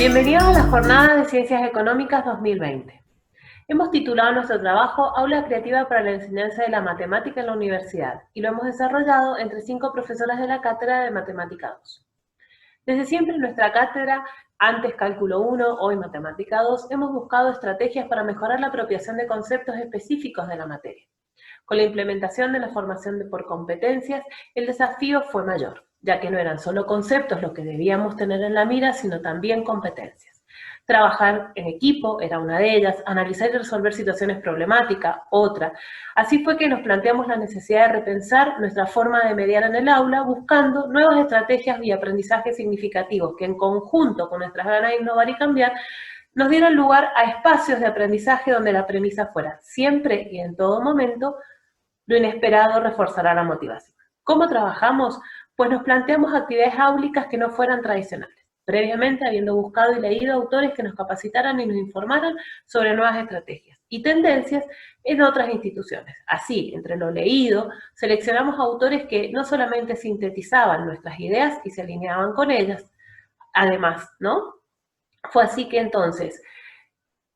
Bienvenidos a la Jornada de Ciencias Económicas 2020. Hemos titulado nuestro trabajo Aula Creativa para la Enseñanza de la Matemática en la Universidad y lo hemos desarrollado entre 5 profesoras de la Cátedra de Matemática 2. Desde siempre en nuestra cátedra, antes Cálculo 1, hoy Matemática 2, hemos buscado estrategias para mejorar la apropiación de conceptos específicos de la materia. Con la implementación de la formación por competencias, el desafío fue mayor, ya que no eran solo conceptos los que debíamos tener en la mira, sino también competencias. Trabajar en equipo era una de ellas, analizar y resolver situaciones problemáticas, otra. Así fue que nos planteamos la necesidad de repensar nuestra forma de mediar en el aula, buscando nuevas estrategias y aprendizajes significativos que en conjunto con nuestras ganas de innovar y cambiar, nos dieran lugar a espacios de aprendizaje donde la premisa fuera siempre y en todo momento lo inesperado reforzará la motivación. ¿Cómo trabajamos? Pues nos planteamos actividades áulicas que no fueran tradicionales, previamente habiendo buscado y leído autores que nos capacitaran y nos informaran sobre nuevas estrategias y tendencias en otras instituciones. Así, entre lo leído, seleccionamos autores que no solamente sintetizaban nuestras ideas y se alineaban con ellas, además, ¿no? Fue así que entonces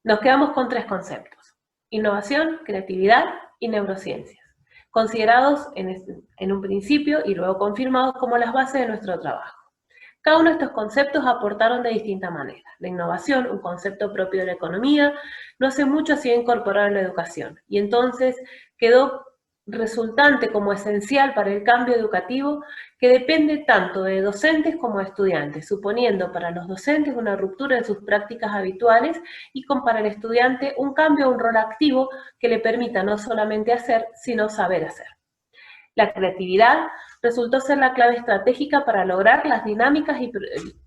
nos quedamos con 3 conceptos: innovación, creatividad y neurociencias, considerados en un principio y luego confirmados como las bases de nuestro trabajo. Cada uno de estos conceptos aportaron de distinta manera. La innovación, un concepto propio de la economía, no hace mucho ha sido incorporado en la educación y entonces quedó resultante como esencial para el cambio educativo que depende tanto de docentes como de estudiantes, suponiendo para los docentes una ruptura en sus prácticas habituales y para el estudiante un cambio a un rol activo que le permita no solamente hacer, sino saber hacer. La creatividad resultó ser la clave estratégica para lograr las dinámicas y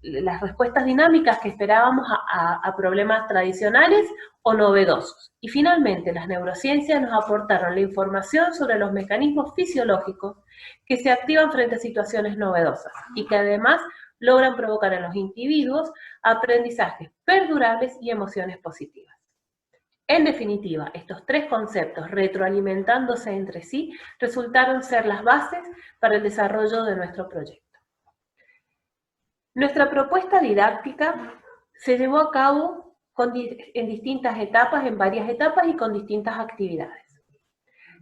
las respuestas dinámicas que esperábamos a problemas tradicionales o novedosos. Y finalmente, las neurociencias nos aportaron la información sobre los mecanismos fisiológicos que se activan frente a situaciones novedosas y que además logran provocar en los individuos aprendizajes perdurables y emociones positivas. En definitiva, estos 3 conceptos, retroalimentándose entre sí, resultaron ser las bases para el desarrollo de nuestro proyecto. Nuestra propuesta didáctica se llevó a cabo en distintas etapas, en varias etapas y con distintas actividades.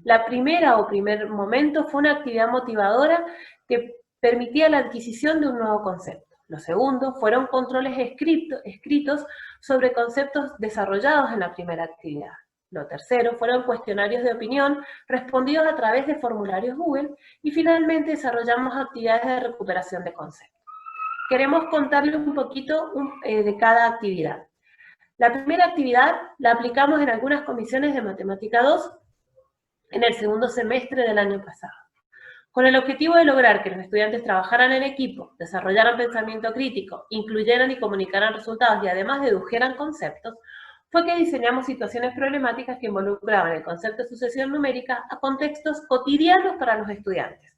La primera o primer momento fue una actividad motivadora que permitía la adquisición de un nuevo concepto. Lo segundo fueron controles escritos sobre conceptos desarrollados en la primera actividad. Lo tercero fueron cuestionarios de opinión respondidos a través de formularios Google y finalmente desarrollamos actividades de recuperación de conceptos. Queremos contarles un poquito de cada actividad. La primera actividad la aplicamos en algunas comisiones de Matemática 2 en el segundo semestre del año pasado, con el objetivo de lograr que los estudiantes trabajaran en equipo, desarrollaran pensamiento crítico, incluyeran y comunicaran resultados y además dedujeran conceptos, fue que diseñamos situaciones problemáticas que involucraban el concepto de sucesión numérica a contextos cotidianos para los estudiantes.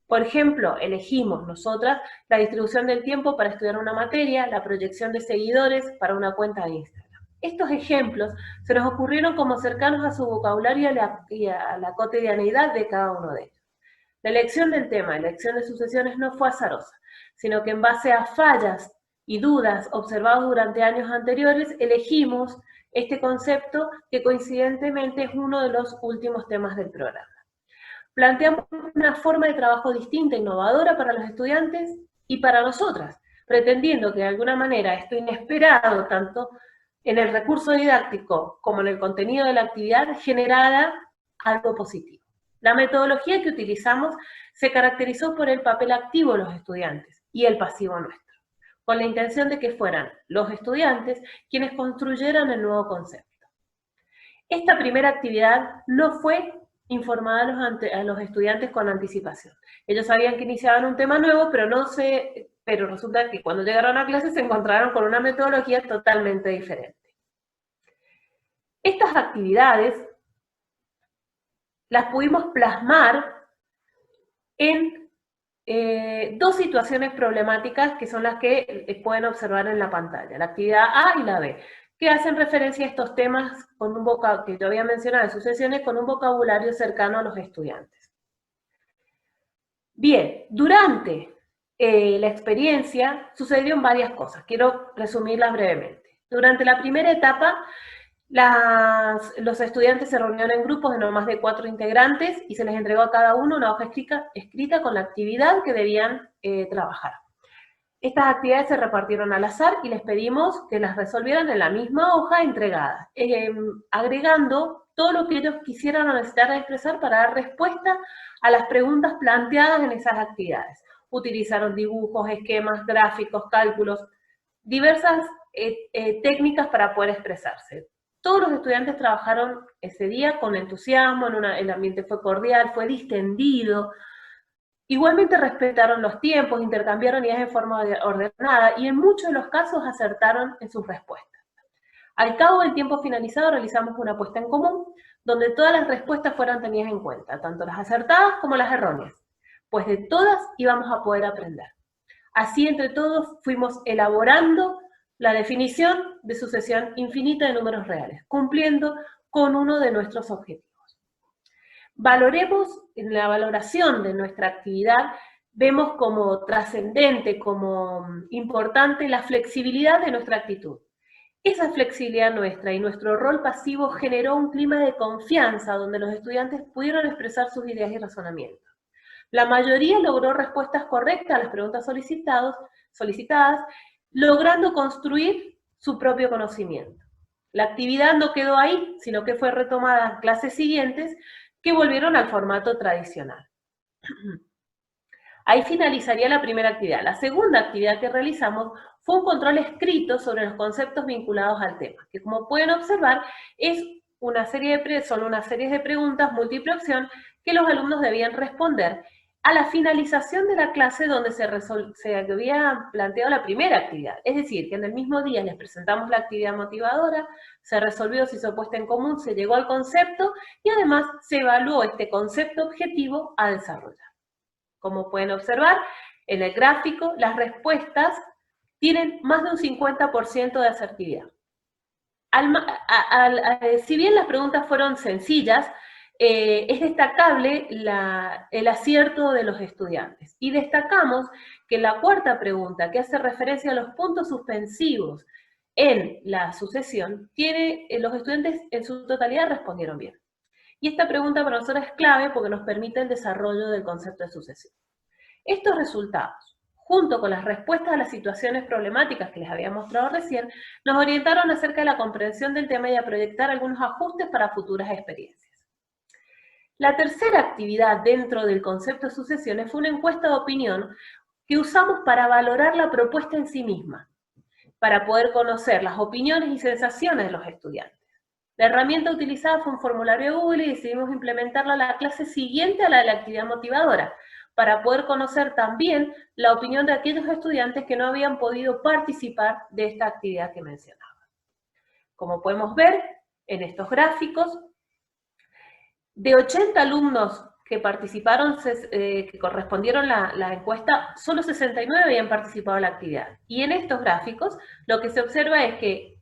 Por ejemplo, elegimos nosotras la distribución del tiempo para estudiar una materia, la proyección de seguidores para una cuenta de Instagram. Estos ejemplos se nos ocurrieron como cercanos a su vocabulario y a la cotidianeidad de cada uno de ellos. La elección del tema, la elección de sucesiones no fue azarosa, sino que en base a fallas y dudas observadas durante años anteriores, elegimos este concepto que coincidentemente es uno de los últimos temas del programa. Planteamos una forma de trabajo distinta, innovadora para los estudiantes y para nosotras, pretendiendo que de alguna manera esto inesperado, tanto en el recurso didáctico como en el contenido de la actividad, generara algo positivo. La metodología que utilizamos se caracterizó por el papel activo de los estudiantes y el pasivo nuestro, con la intención de que fueran los estudiantes quienes construyeran el nuevo concepto. Esta primera actividad no fue informada a los estudiantes con anticipación. Ellos sabían que iniciaban un tema nuevo, pero resulta que cuando llegaron a clase se encontraron con una metodología totalmente diferente. Estas actividades las pudimos plasmar en 2 situaciones problemáticas que son las que pueden observar en la pantalla, la actividad A y la B, que hacen referencia a estos temas con un vocabulario que yo había mencionado en sucesiones, con un vocabulario cercano a los estudiantes. Bien, durante la experiencia, sucedieron varias cosas. Quiero resumirlas brevemente. Durante la primera etapa, los estudiantes se reunieron en grupos de no más de 4 integrantes y se les entregó a cada uno una hoja escrita con la actividad que debían trabajar. Estas actividades se repartieron al azar y les pedimos que las resolvieran en la misma hoja entregada, agregando todo lo que ellos quisieran o necesitaran expresar para dar respuesta a las preguntas planteadas en esas actividades. Utilizaron dibujos, esquemas, gráficos, cálculos, diversas técnicas para poder expresarse. Todos los estudiantes trabajaron ese día con entusiasmo, el ambiente fue cordial, fue distendido. Igualmente respetaron los tiempos, intercambiaron ideas en forma ordenada y en muchos de los casos acertaron en sus respuestas. Al cabo del tiempo finalizado realizamos una apuesta en común, donde todas las respuestas fueran tenidas en cuenta, tanto las acertadas como las erróneas, pues de todas íbamos a poder aprender. Así entre todos fuimos elaborando la definición de sucesión infinita de números reales, cumpliendo con uno de nuestros objetivos. Valoremos, en la valoración de nuestra actividad, vemos como trascendente, como importante la flexibilidad de nuestra actitud. Esa flexibilidad nuestra y nuestro rol pasivo generó un clima de confianza donde los estudiantes pudieron expresar sus ideas y razonamientos. La mayoría logró respuestas correctas a las preguntas solicitadas, logrando construir su propio conocimiento. La actividad no quedó ahí, sino que fue retomada en clases siguientes, que volvieron al formato tradicional. Ahí finalizaría la primera actividad. La segunda actividad que realizamos fue un control escrito sobre los conceptos vinculados al tema, que como pueden observar son una serie de preguntas múltiple opción que los alumnos debían responder a la finalización de la clase donde se había planteado la primera actividad. Es decir, que en el mismo día les presentamos la actividad motivadora, se resolvió, se hizo puesta en común, se llegó al concepto y además se evaluó este concepto objetivo a desarrollar. Como pueden observar, en el gráfico las respuestas tienen más de un 50% de asertividad. Si bien las preguntas fueron sencillas, es destacable el acierto de los estudiantes. Y destacamos que la cuarta pregunta, que hace referencia a los puntos suspensivos en la sucesión, los estudiantes en su totalidad respondieron bien. Y esta pregunta para nosotros es clave porque nos permite el desarrollo del concepto de sucesión. Estos resultados, junto con las respuestas a las situaciones problemáticas que les había mostrado recién, nos orientaron acerca de la comprensión del tema y a proyectar algunos ajustes para futuras experiencias. La tercera actividad dentro del concepto de sucesiones fue una encuesta de opinión que usamos para valorar la propuesta en sí misma, para poder conocer las opiniones y sensaciones de los estudiantes. La herramienta utilizada fue un formulario de Google y decidimos implementarla a la clase siguiente a la de la actividad motivadora, para poder conocer también la opinión de aquellos estudiantes que no habían podido participar de esta actividad que mencionaba. Como podemos ver en estos gráficos, de 80 alumnos que participaron, que correspondieron la encuesta, solo 69 habían participado en la actividad. Y en estos gráficos, lo que se observa es que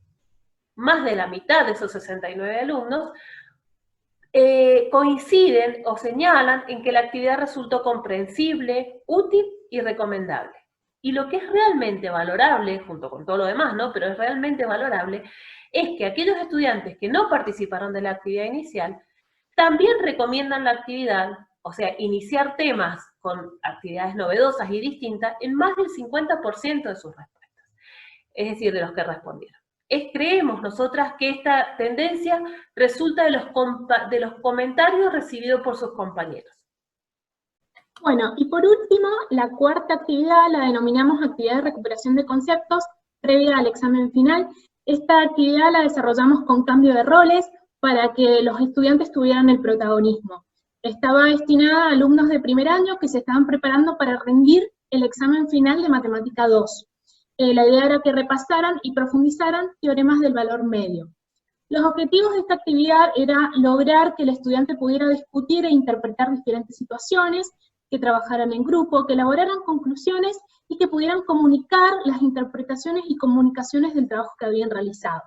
más de la mitad de esos 69 alumnos coinciden o señalan en que la actividad resultó comprensible, útil y recomendable. Y lo que es realmente valorable, junto con todo lo demás, ¿no? Pero es realmente valorable, es que aquellos estudiantes que no participaron de la actividad inicial también recomiendan la actividad, o sea, iniciar temas con actividades novedosas y distintas en más del 50% de sus respuestas, es decir, de los que respondieron. Creemos nosotras que esta tendencia resulta de los comentarios recibidos por sus compañeros. Bueno, y por último, la cuarta actividad la denominamos actividad de recuperación de conceptos previa al examen final. Esta actividad la desarrollamos con cambio de roles para que los estudiantes tuvieran el protagonismo. Estaba destinada a alumnos de primer año que se estaban preparando para rendir el examen final de Matemática 2. La idea era que repasaran y profundizaran teoremas del valor medio. Los objetivos de esta actividad era lograr que el estudiante pudiera discutir e interpretar diferentes situaciones, que trabajaran en grupo, que elaboraran conclusiones y que pudieran comunicar las interpretaciones y comunicaciones del trabajo que habían realizado.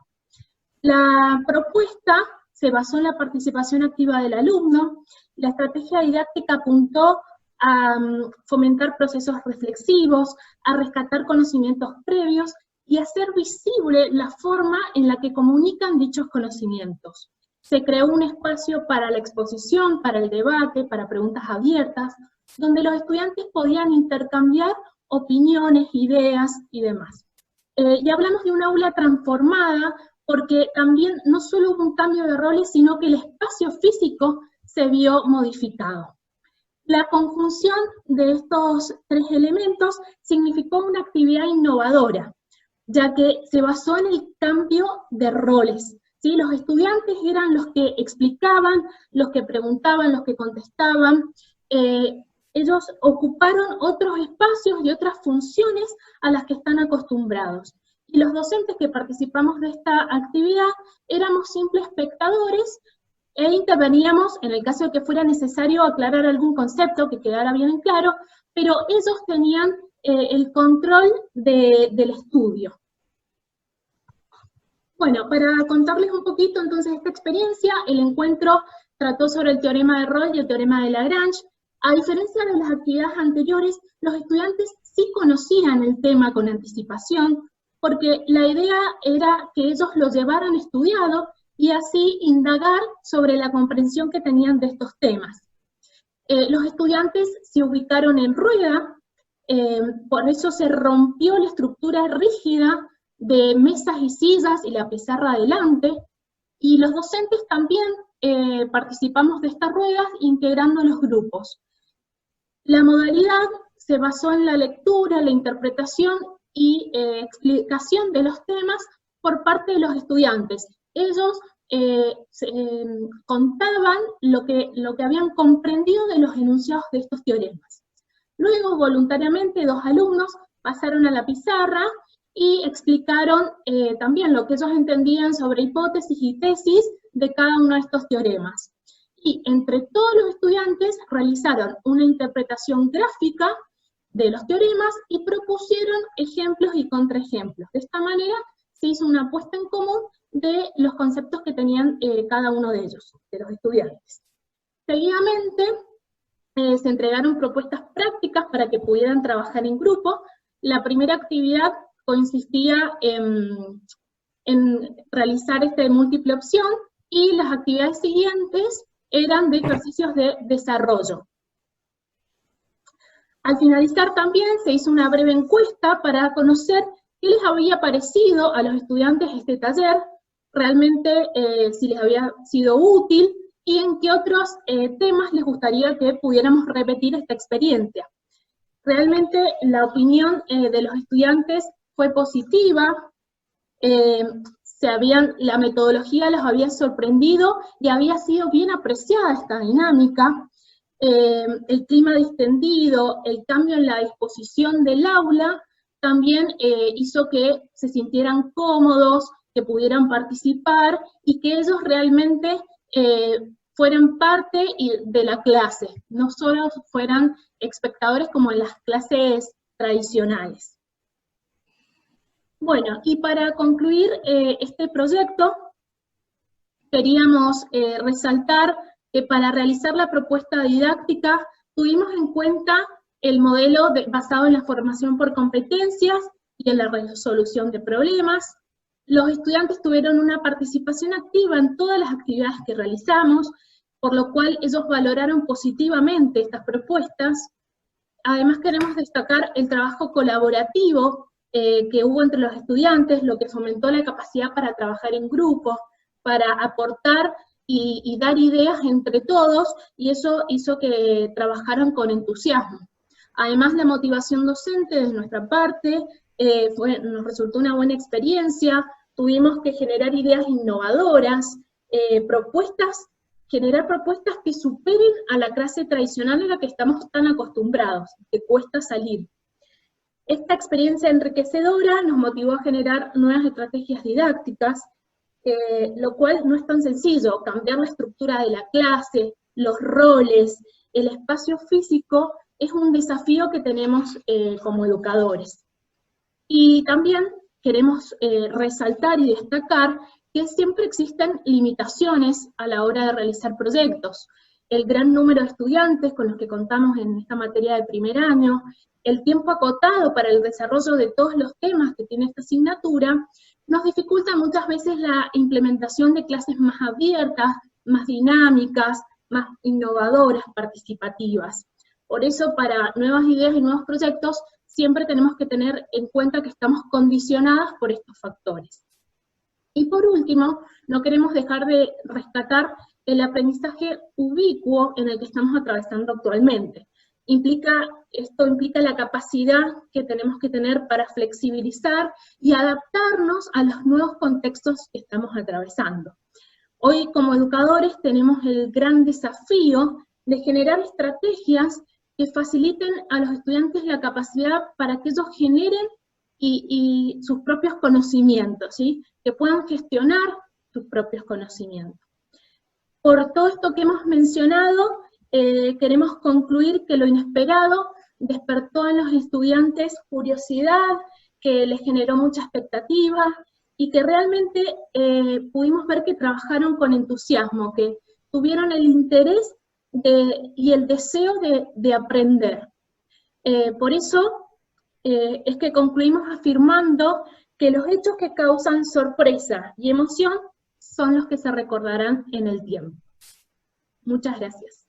La propuesta se basó en la participación activa del alumno. La estrategia didáctica apuntó a fomentar procesos reflexivos, a rescatar conocimientos previos y hacer visible la forma en la que comunican dichos conocimientos. Se creó un espacio para la exposición, para el debate, para preguntas abiertas, donde los estudiantes podían intercambiar opiniones, ideas y demás. Y hablamos de un aula transformada porque también no solo hubo un cambio de roles, sino que el espacio físico se vio modificado. La conjunción de estos tres elementos significó una actividad innovadora, ya que se basó en el cambio de roles, ¿sí? Los estudiantes eran los que explicaban, los que preguntaban, los que contestaban. Ellos ocuparon otros espacios y otras funciones a las que están acostumbrados. Y los docentes que participamos de esta actividad éramos simples espectadores e interveníamos en el caso de que fuera necesario aclarar algún concepto que quedara bien en claro, pero ellos tenían el control del estudio. Bueno, para contarles un poquito entonces esta experiencia, el encuentro trató sobre el teorema de Rolle y el teorema de Lagrange. A diferencia de las actividades anteriores, los estudiantes sí conocían el tema con anticipación, porque la idea era que ellos lo llevaran estudiado y así indagar sobre la comprensión que tenían de estos temas. Los estudiantes se ubicaron en rueda, por eso se rompió la estructura rígida de mesas y sillas y la pizarra adelante, y los docentes también participamos de estas ruedas integrando los grupos. La modalidad se basó en la lectura, la interpretación y explicación de los temas por parte de los estudiantes. Ellos contaban lo que habían comprendido de los enunciados de estos teoremas. Luego, voluntariamente, 2 alumnos pasaron a la pizarra y explicaron también lo que ellos entendían sobre hipótesis y tesis de cada uno de estos teoremas. Y entre todos los estudiantes realizaron una interpretación gráfica de los teoremas y propusieron ejemplos y contraejemplos. De esta manera se hizo una puesta en común de los conceptos que tenían cada uno de ellos, de los estudiantes. Seguidamente se entregaron propuestas prácticas para que pudieran trabajar en grupo. La primera actividad consistía en realizar múltiple opción, y las actividades siguientes eran de ejercicios de desarrollo. Al finalizar también se hizo una breve encuesta para conocer qué les había parecido a los estudiantes este taller, realmente si les había sido útil, y en qué otros temas les gustaría que pudiéramos repetir esta experiencia. Realmente la opinión de los estudiantes fue positiva, la metodología los había sorprendido y había sido bien apreciada esta dinámica. El clima distendido, el cambio en la disposición del aula, también hizo que se sintieran cómodos, que pudieran participar y que ellos realmente fueran parte de la clase, no solo fueran espectadores como en las clases tradicionales. Bueno, y para concluir este proyecto, queríamos resaltar que para realizar la propuesta didáctica tuvimos en cuenta el modelo basado en la formación por competencias y en la resolución de problemas. Los estudiantes tuvieron una participación activa en todas las actividades que realizamos, por lo cual ellos valoraron positivamente estas propuestas. Además queremos destacar el trabajo colaborativo que hubo entre los estudiantes, lo que fomentó la capacidad para trabajar en grupo, para aportar y dar ideas entre todos, y eso hizo que trabajaran con entusiasmo. Además, la motivación docente de nuestra parte nos resultó una buena experiencia. Tuvimos que generar ideas innovadoras, generar propuestas que superen a la clase tradicional a la que estamos tan acostumbrados, que cuesta salir. Esta experiencia enriquecedora nos motivó a generar nuevas estrategias didácticas, lo cual no es tan sencillo. Cambiar la estructura de la clase, los roles, el espacio físico, es un desafío que tenemos como educadores. Y también queremos resaltar y destacar que siempre existen limitaciones a la hora de realizar proyectos. el gran número de estudiantes con los que contamos en esta materia de primer año, el tiempo acotado para el desarrollo de todos los temas que tiene esta asignatura, nos dificulta muchas veces la implementación de clases más abiertas, más dinámicas, más innovadoras, participativas. Por eso, para nuevas ideas y nuevos proyectos, siempre tenemos que tener en cuenta que estamos condicionadas por estos factores. Y por último, no queremos dejar de rescatar el aprendizaje ubicuo en el que estamos atravesando actualmente. Esto implica la capacidad que tenemos que tener para flexibilizar y adaptarnos a los nuevos contextos que estamos atravesando. Hoy, como educadores, tenemos el gran desafío de generar estrategias que faciliten a los estudiantes la capacidad para que ellos generen y sus propios conocimientos, ¿sí? Que puedan gestionar sus propios conocimientos. Por todo esto que hemos mencionado, queremos concluir que lo inesperado despertó en los estudiantes curiosidad, que les generó mucha expectativa, y que realmente pudimos ver que trabajaron con entusiasmo, que tuvieron el interés y el deseo de aprender. Por eso es que concluimos afirmando que los hechos que causan sorpresa y emoción son los que se recordarán en el tiempo. Muchas gracias.